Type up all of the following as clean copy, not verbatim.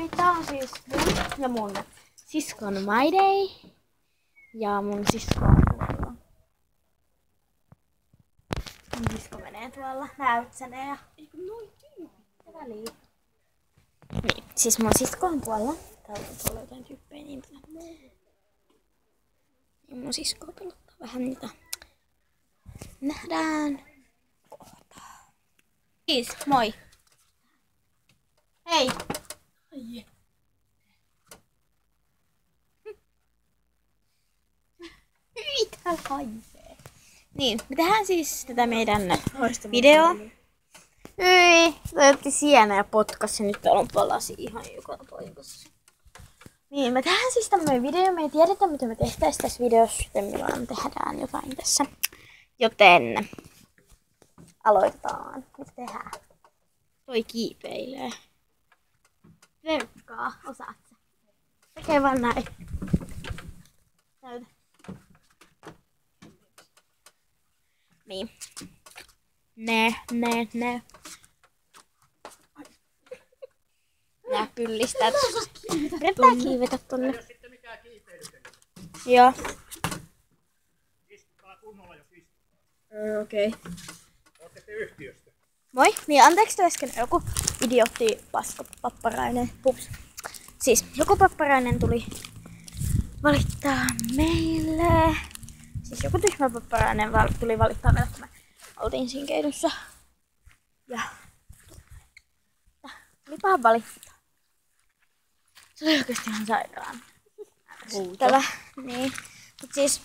Moi, tää on siis mun ja mun siskon My Day. Ja mun sisko on tuolla. Mun sisko menee tuolla näytsäneen ja... Eikö noin tyypit? Väliin. Niin, siis mun sisko on tuolla. Täällä on tuolla jotain tyyppejä niin mun sisko pelottaa vähän niitä. Nähdään kohta. Siis, moi! Hei! Ai. Mitä haisee? Niin, me tehdään siis tätä meidän videoa. Hyi, otti sienä ja potkas ja nyt täällä on palasi ihan joka paikassa. Niin, me tehdään siis tämmöinen video. Me ei tiedetä mitä me tehtäis tässä videossa, joten me vaan tehdään jotain tässä. Joten aloitetaan. Mitä tehdään? Toi kiipeilee. Veikkaa, osaat sä? Tekee vaan näin. Näytä. Niin. Ne. Nää pyllistää. Yritetään kiivetä tonne. Ei oo sitten mikään kiipeilytely. Joo. Istutaan kunnolla jos istutaan. Okei. Ootte te yhtiöstä? Moi. Niin anteeksi äsken joku idiootti papparainen. Pups. Siis joku papparainen tuli valittaa meille. Siis joku tyhmä papparainen tuli valittaa meille, kun me oltiin siinä keinussa. Ja tulipahan valittaa. Se oli oikeesti ihan sairaan. Ärsyttävä. Niin. Mut siis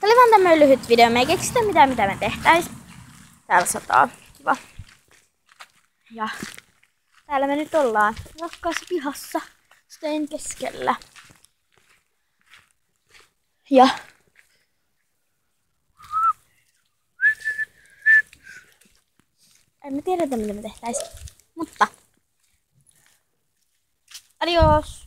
tää oli vaan tämmönen lyhyt video. Me ei keksitä mitään mitä me tehtäis. Täällä sataa. Kiva. Ja täällä me nyt ollaan rakkaassa pihassa steen keskellä. Ja en me tiedetä mitä me tehtäis. Mutta adios!